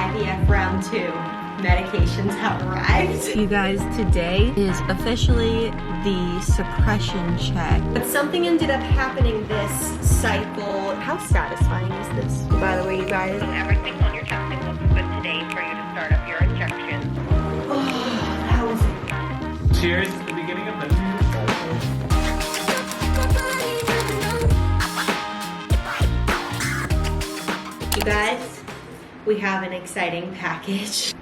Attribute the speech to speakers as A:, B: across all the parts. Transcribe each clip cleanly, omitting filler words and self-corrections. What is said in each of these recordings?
A: IVF round 2 medications have arrived.
B: You guys, today is officially the suppression check.
A: But something ended up happening this cycle.
B: How satisfying is this, by the way, you guys?
C: Everything on your testing looks good today for you to start up your injections.
A: Oh, that was...
D: Cheers to the beginning of the
A: You guys, we have an exciting package.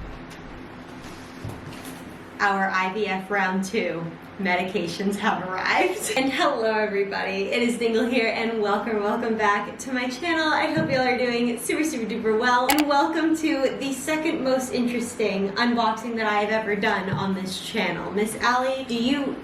A: Our IVF round 2 medications have arrived. And hello everybody, it is Dingle here and welcome back to my channel. I hope y'all are doing super duper well. And welcome to the second most interesting unboxing that I have ever done on this channel. Miss Allie,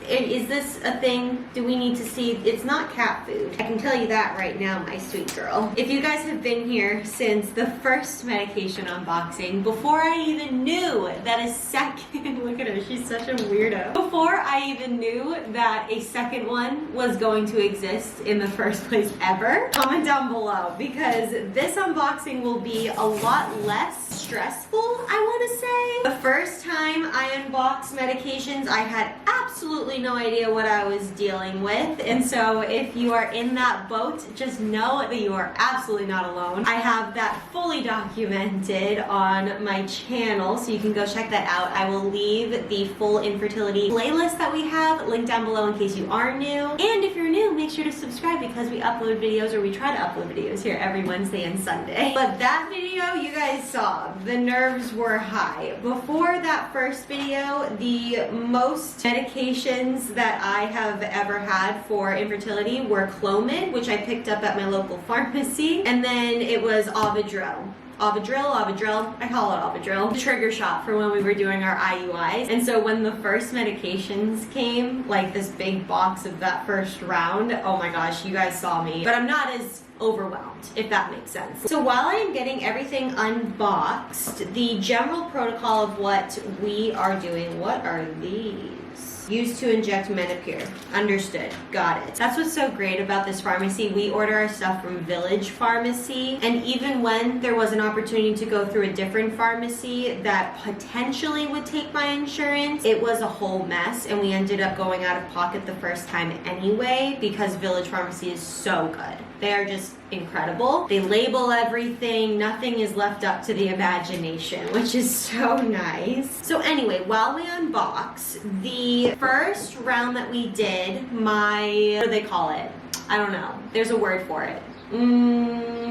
A: is this a thing? Do we need to see? It's not cat food. I can tell you that right now, my sweet girl. If you guys have been here since the first medication unboxing, before I even knew that a second, look at her, she's such a weirdo. Before I even knew that a second one was going to exist in the first place ever, comment down below, because this unboxing will be a lot less stressful, I want to say. The first time I unboxed medications, I had absolutely no idea what I was dealing with, and so if you are in that boat, just know that you are absolutely not alone. I have that fully documented on my channel, so you can go check that out. I will leave the full infertility playlist that we have linked down below in case you are new. And if you're new, make sure to subscribe because we upload videos, or we try to upload videos here every Wednesday and Sunday. But that video you guys saw, the nerves were high. Before that first video, the most medications that I have ever had for infertility were Clomid, which I picked up at my local pharmacy, and then it was Avidril. Avidril, I call it Avidril. The trigger shot for when we were doing our IUIs. And so when the first medications came, like this big box of that first round, oh my gosh, you guys saw me. But I'm not as overwhelmed, if that makes sense. So while I am getting everything unboxed, the general protocol of what we are doing, what are these? Used to inject Menopur. Understood. Got it. That's what's so great about this pharmacy. We order our stuff from Village Pharmacy, and even when there was an opportunity to go through a different pharmacy that potentially would take my insurance, it was a whole mess, and we ended up going out of pocket the first time anyway because Village Pharmacy is so good. They are just incredible. They label everything. Nothing is left up to the imagination, which is so nice. So anyway, while we unbox, the first round that we did, what do they call it? I don't know. There's a word for it.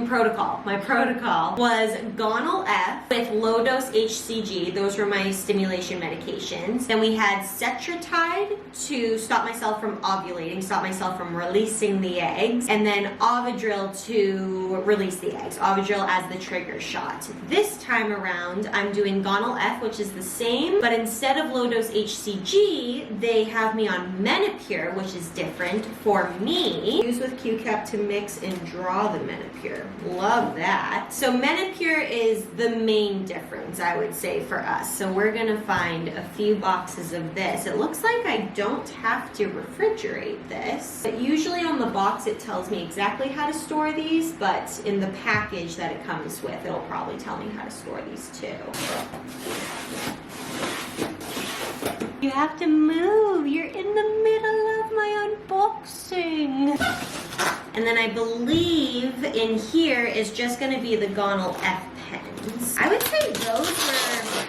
A: Protocol. My protocol was Gonal F with low dose HCG. Those were my stimulation medications. Then we had Cetrotide to stop myself from ovulating, stop myself from releasing the eggs, and then Avidril to release the eggs. Avidril as the trigger shot. This time around, I'm doing Gonal F, which is the same, but instead of low dose HCG, they have me on Menopur, which is different for me. Use with Q-cap to mix and draw the Menopur. Love that. So Menopur is the main difference, I would say, for us. So we're gonna find a few boxes of this. It looks like I don't have to refrigerate this. But usually on the box it tells me exactly how to store these, but in the package that it comes with, it'll probably tell me how to store these too. You have to move. You're in the middle of my unboxing. And then I believe in here is just going to be the Gonal F pens. I would say those were...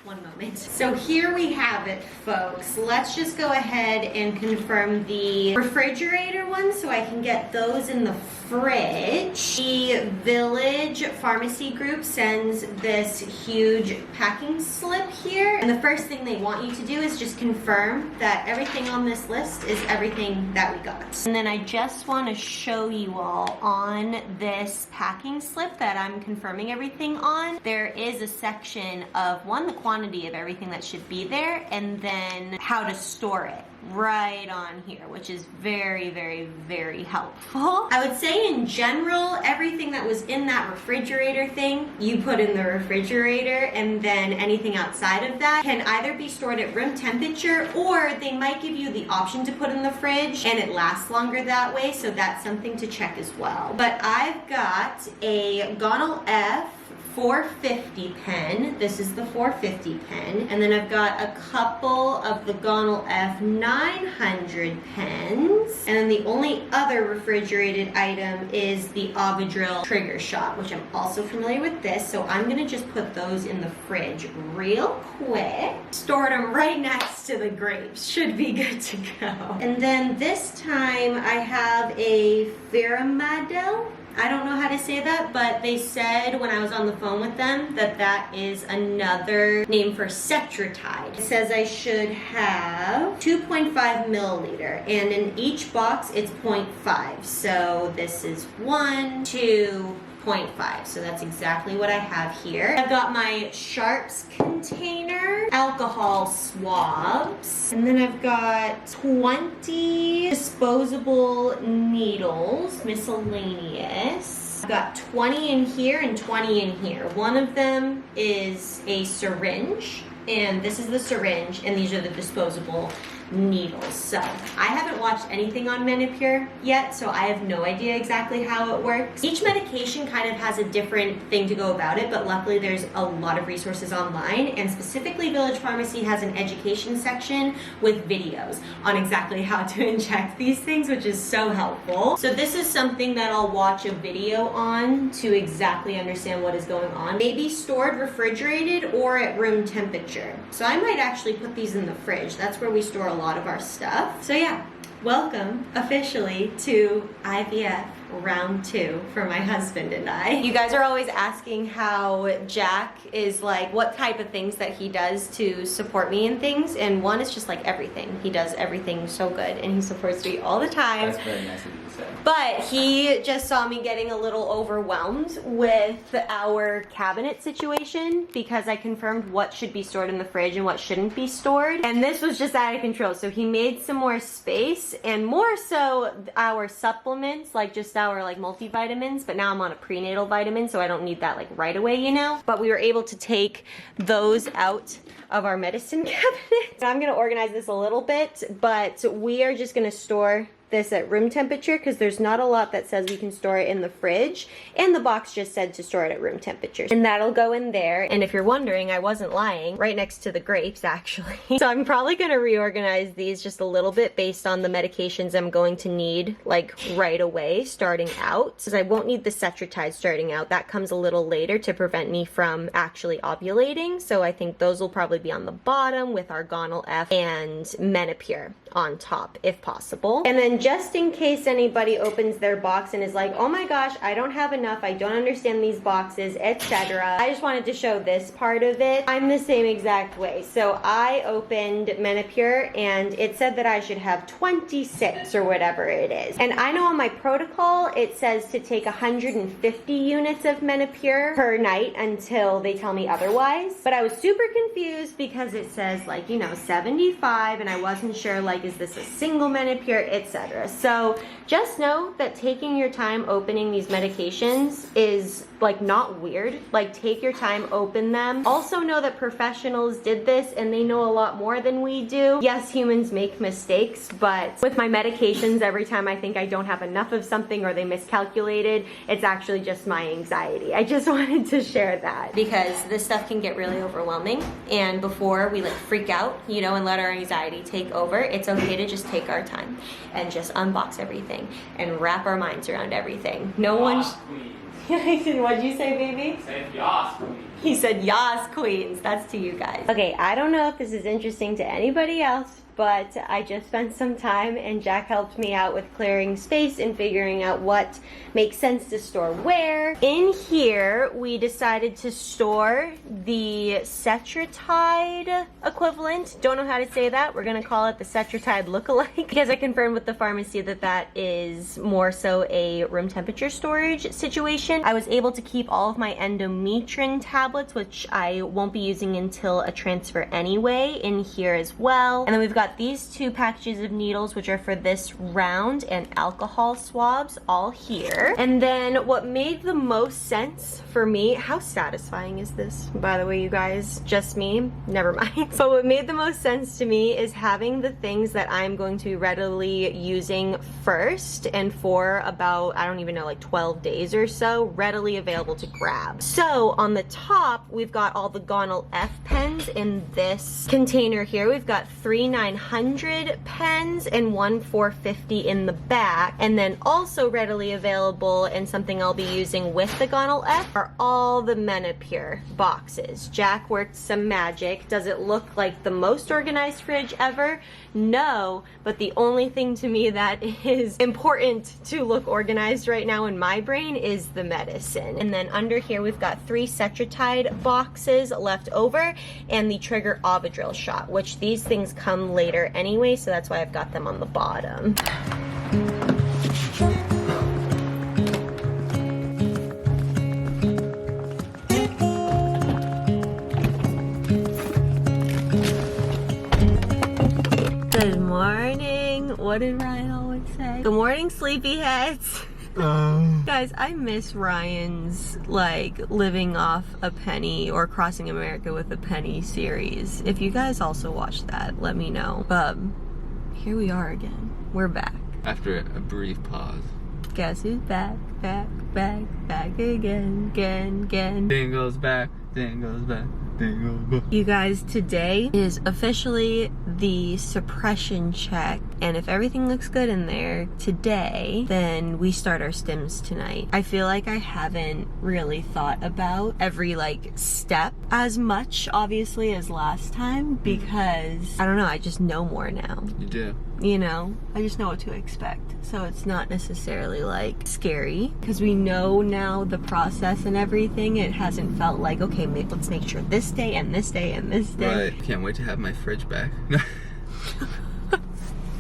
A: One moment. So here we have it, folks. Let's just go ahead and confirm the refrigerator ones so I can get those in the fridge. The Village Pharmacy Group sends this huge packing slip here, and the first thing they want you to do is just confirm that everything on this list is everything that we got. And then I just want to show you all on this packing slip that I'm confirming everything on, there is a section of the quantity of everything that should be there, and then how to store it right on here, which is very helpful. I would say in general, everything that was in that refrigerator thing, you put in the refrigerator, and then anything outside of that can either be stored at room temperature, or they might give you the option to put in the fridge and it lasts longer that way, so that's something to check as well. But I've got a Gonal F 450 pen. This is the 450 pen. And then I've got a couple of the Gonal F 900 pens. And then the only other refrigerated item is the Avidril trigger shot, which I'm also familiar with this. So I'm gonna just put those in the fridge real quick. Stored them right next to the grapes. Should be good to go. And then this time I have a Ferromadel. I don't know how to say that, but they said when I was on the phone with them that that is another name for Cetratide. It says I should have 2.5 milliliter, and in each box it's 0.5. So this is 1, 2, 0.5. So that's exactly what I have here. I've got my Sharps container, alcohol swabs, and then I've got 20 disposable needles, miscellaneous. I've got 20 in here and 20 in here. One of them is a syringe, and this is the syringe, and these are the disposable needles. So I haven't watched anything on Menopur yet, so I have no idea exactly how it works. Each medication kind of has a different thing to go about it, but luckily there's a lot of resources online, and specifically Village Pharmacy has an education section with videos on exactly how to inject these things, which is so helpful. So this is something that I'll watch a video on to exactly understand what is going on. Maybe stored refrigerated or at room temperature. So I might actually put these in the fridge. That's where we store a lot of our stuff. So yeah, welcome officially to IVF round 2 for my husband and I. You guys are always asking how Jack is like, what type of things that he does to support me in things, and one is just like everything. He does everything so good and he supports me all the time.
D: That's very nice of you to say.
A: But he just saw me getting a little overwhelmed with our cabinet situation because I confirmed what should be stored in the fridge and what shouldn't be stored. And this was just out of control. So he made some more space, and more so our supplements, like just our like multivitamins, but now I'm on a prenatal vitamin, so I don't need that like right away, you know? But we were able to take those out of our medicine cabinet. I'm gonna organize this a little bit, but we are just gonna store this at room temperature because there's not a lot that says we can store it in the fridge, and the box just said to store it at room temperature, and that'll go in there. And if you're wondering, I wasn't lying, right next to the grapes actually. So I'm probably going to reorganize these just a little bit based on the medications I'm going to need like right away starting out, because I won't need the Cetratide starting out. That comes a little later to prevent me from actually ovulating, so I think those will probably be on the bottom with our Gonal F and Menopur on top if possible. And then just in case anybody opens their box and is like, oh my gosh, I don't have enough, I don't understand these boxes, etc. I just wanted to show this part of it. I'm the same exact way. So I opened Menopur and it said that I should have 26 or whatever it is. And I know on my protocol it says to take 150 units of Menopur per night until they tell me otherwise. But I was super confused because it says like, you know, 75, and I wasn't sure like, is this a single Menopur, etc. So just know that taking your time opening these medications is like not weird. Like take your time, open them. Also know that professionals did this and they know a lot more than we do. Yes, humans make mistakes, but with my medications, every time I think I don't have enough of something or they miscalculated, it's actually just my anxiety. I just wanted to share that because this stuff can get really overwhelming, and before we like freak out, you know, and let our anxiety take over, it's okay to just take our time and just unbox everything and wrap our minds around everything. No one. What'd you say, baby?
D: I said yas, queen.
A: He said yas, queens. That's to you guys. Okay, I don't know if this is interesting to anybody else, but I just spent some time and Jack helped me out with clearing space and figuring out what makes sense to store where. In here, we decided to store the Cetratide equivalent. Don't know how to say that. We're gonna call it the Cetratide lookalike because I confirmed with the pharmacy that that is more so a room temperature storage situation. I was able to keep all of my endometrium tablets, which I won't be using until a transfer anyway, in here as well. And then we've got got these 2 packages of needles, which are for this round, and alcohol swabs all here. And then what made the most sense for me, how satisfying is this, by the way, you guys? Just me? Never mind. But what made the most sense to me is having the things that I'm going to be readily using first and for about, I don't even know, like 12 days or so, readily available to grab. So on the top, we've got all the Gonal F pens in this container here. We've got 3 900 pens and 1 450 in the back. And then also readily available, and something I'll be using with the Gonal F, are all the Menopur boxes. Jack worked some magic. Does it look like the most organized fridge ever? No, but the only thing to me that is important to look organized right now in my brain is the medicine. And then under here we've got 3 Cetrotide boxes left over and the Trigger Ovidril shot, which these things come later anyway, so that's why I've got them on the bottom. Good morning. What did Ryan always say? Good morning, sleepyheads. Guys, I miss Ryan's like living off a penny or Crossing America with a Penny series. If you guys also watch that, let me know. But here we are again. We're back.
D: After a brief pause.
A: Guess who's back, back, back, back again, again.
D: Dingle's back, Dingle's back, Dingle's back.
A: You guys, today is officially the suppression check, and if everything looks good in there today, then we start our stims tonight. I feel like I haven't really thought about every like step as much, obviously, as last time, because I don't know, I just know more now.
D: You do.
A: You know, I just know what to expect. So it's not necessarily like scary because we know now the process and everything. It hasn't felt like, okay, let's make sure this day and this day and this day.
D: Right. Can't wait to have my fridge back.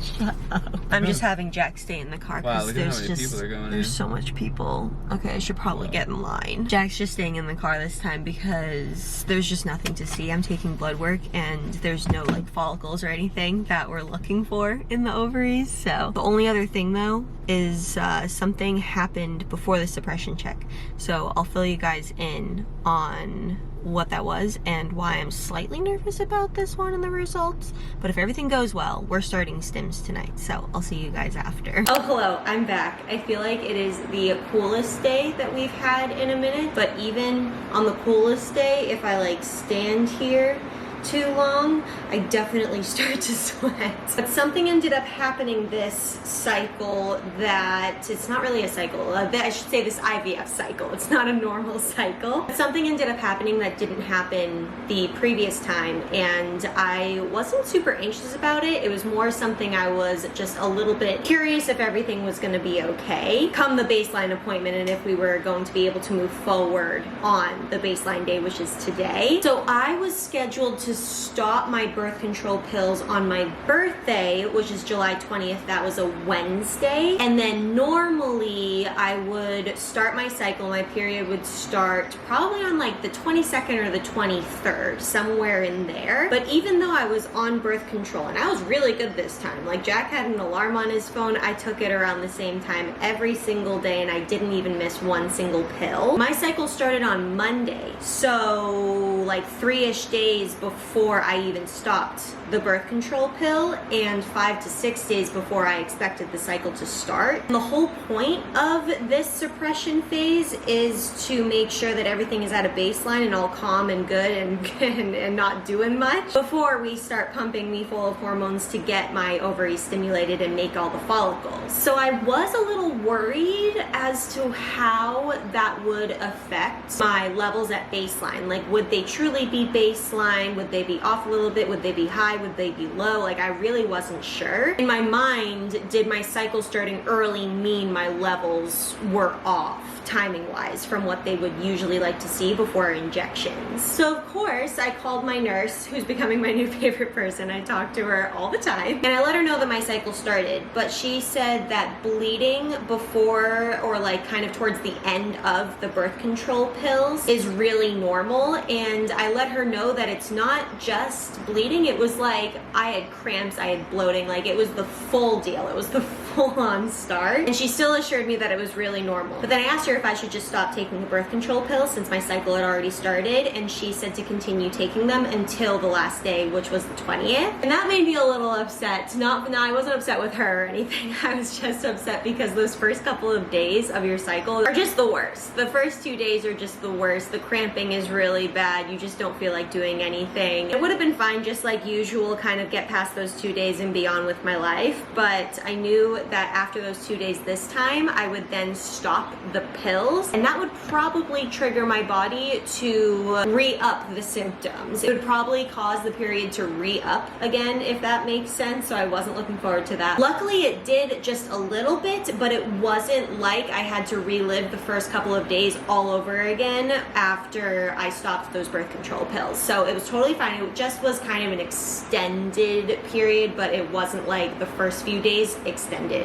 A: Shut up. I'm just having Jack stay in the car
D: Wow,
A: because
D: look at how
A: there's
D: many people are going
A: there's
D: in.
A: so much people. Okay, I should probably get in line. Jack's just staying in the car this time because there's just nothing to see. I'm taking blood work and there's no like follicles or anything that we're looking for in the ovaries. So the only other thing though is something happened before the suppression check. So I'll fill you guys in on what that was and why I'm slightly nervous about this one and the results. But if everything goes well, we're starting stims tonight, so I'll see you guys after. Oh, hello, I'm back. I feel like it is the coolest day that we've had in a minute, but even on the coolest day, if I like stand here too long, I definitely start to sweat. But something ended up happening this cycle that, it's not really a cycle, I should say this IVF cycle, it's not a normal cycle. But something ended up happening that didn't happen the previous time, and I wasn't super anxious about it. It was more something I was just a little bit curious if everything was gonna be okay come the baseline appointment and if we were going to be able to move forward on the baseline day, which is today. So I was scheduled to stop my birth control pills on my birthday, which is July 20th. That was a Wednesday. And then normally I would start my cycle. My period would start probably on like the 22nd or the 23rd, somewhere in there. But even though I was on birth control, and I was really good this time, like Jack had an alarm on his phone, I took it around the same time every single day and I didn't even miss one single pill. My cycle started on Monday, so like 3-ish days before I even stopped the birth control pill and 5 to 6 days before I expected the cycle to start. And the whole point of this suppression phase is to make sure that everything is at a baseline and all calm and good and not doing much before we start pumping me full of hormones to get my ovaries stimulated and make all the follicles. So I was a little worried as to how that would affect my levels at baseline. Like, would they truly be baseline? Would they be off a little bit? Would they be high? Would they be low? Like, I really wasn't sure. In my mind, did my cycle starting early mean my levels were off timing wise from what they would usually like to see before injections. So of course I called my nurse, who's becoming my new favorite person. I talk to her all the time, and I let her know that my cycle started, but she said that bleeding before or like kind of towards the end of the birth control pills is really normal, and I let her know that it's not just bleeding. It was like I had cramps, I had bloating, like it was the full deal. It was the full-on start, and she still assured me that it was really normal. But then I asked her if I should just stop taking the birth control pills since my cycle had already started, and she said to continue taking them until the last day, which was the 20th. And that made me a little upset. No, I wasn't upset with her or anything. I was just upset because those first couple of days of your cycle are just the worst. The first 2 days are just the worst. The cramping is really bad. You just don't feel like doing anything. It would have been fine just like usual, kind of get past those 2 days and be on with my life, but I knew that after those 2 days this time, I would then stop the pills, and that would probably trigger my body to re-up the symptoms. It would probably cause the period to re-up again, if that makes sense, so I wasn't looking forward to that. Luckily, it did just a little bit, but it wasn't like I had to relive the first couple of days all over again after I stopped those birth control pills. So it was totally fine. It just was kind of an extended period, but it wasn't like the first few days extended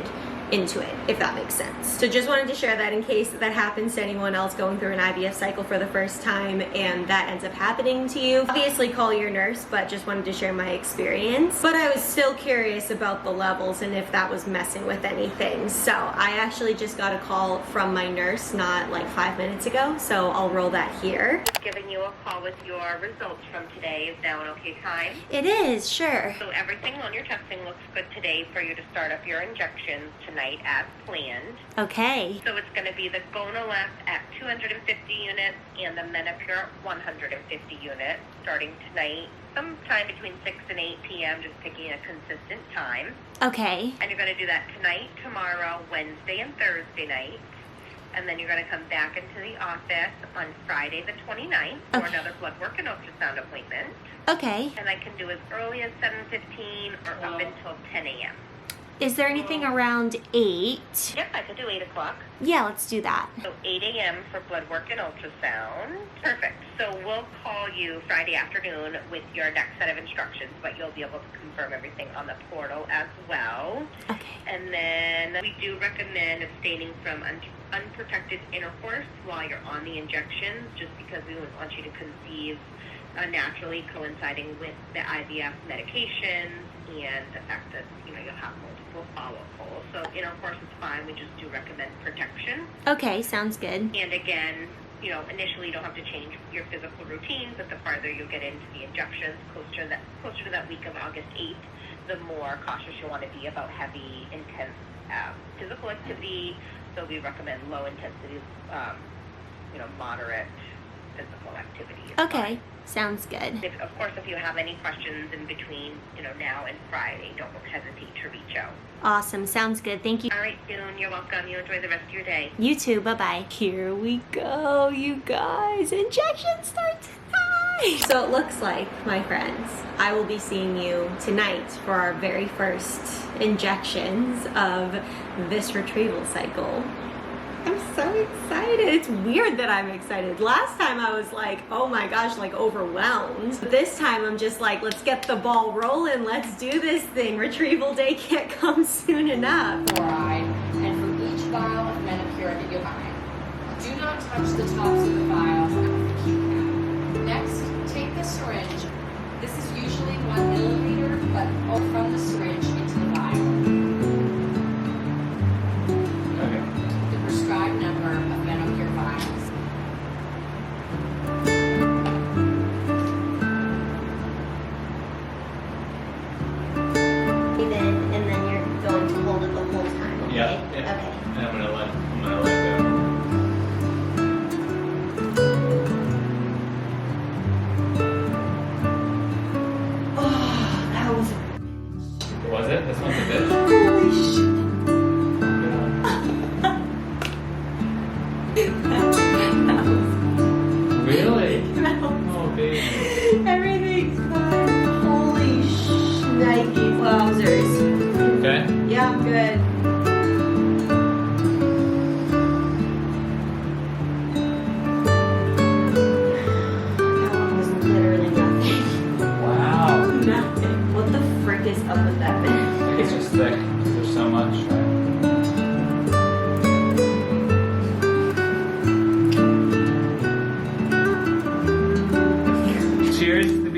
A: into it, if that makes sense. So just wanted to share that in case that happens to anyone else going through an IVF cycle for the first time and that ends up happening to you. Obviously call your nurse, but just wanted to share my experience. But I was still curious about the levels and if that was messing with anything. So I actually just got a call from my nurse not like 5 minutes ago, so I'll roll that here.
C: Giving you a call with your results from today. Is now an okay time?
A: It is, sure.
C: So everything on your testing looks good today for you to start up your injections tonight as planned.
A: Okay.
C: So it's going to be the Gonalep at 250 units and the Menopur at 150 units starting tonight, sometime between 6 and 8 p.m., just picking a consistent time.
A: Okay.
C: And you're going to do that tonight, tomorrow, Wednesday, and Thursday night. And then you're going to come back into the office on Friday the 29th for another blood work and ultrasound appointment.
A: Okay.
C: And I can do as early as 7:15 or up until 10 a.m.
A: Is there anything around 8?
C: Yep, I could do 8 o'clock.
A: Yeah, let's do that.
C: So 8 a.m. for blood work and ultrasound. Perfect. So we'll call you Friday afternoon with your next set of instructions, but you'll be able to confirm everything on the portal as well.
A: Okay.
C: And then we do recommend abstaining from unprotected intercourse while you're on the injections, just because we wouldn't want you to conceive naturally coinciding with the IVF medications and the fact that, you'll have multiple follicles. So intercourse is fine. We just do recommend protection.
A: Okay, sounds good.
C: And again, initially you don't have to change your physical routine, but the farther you get into the injections, closer to that week of August 8th, the more cautious you'll want to be about heavy, intense physical activity. So we recommend low intensity, moderate physical activity.
A: Okay, sounds good.
C: Of course, if you have any questions in between, now and Friday, don't hesitate to reach out.
A: Awesome, sounds good. Thank you.
C: All right, June, you're welcome. You enjoy the rest of your day.
A: You too, bye-bye. Here we go, you guys. Injection starts tonight. So it looks like, my friends, I will be seeing you tonight for our very first injections of this retrieval cycle. I'm so excited. It's weird that I'm excited. Last time I was like, oh my gosh, like overwhelmed. But this time I'm just like, let's get the ball rolling. Let's do this thing. Retrieval day can't come soon enough.
E: Fluoride, and from each vial of Menopur that you buy. Do not touch the tops of the vials with the keypad. Next, take the syringe. This is usually 1 milliliter, but from the syringe into the vial. Prescribed number of Menopur vials.
A: And then you're going to hold it the whole time, okay?
F: Yeah.
A: Okay.
F: And I'm gonna let go. here's the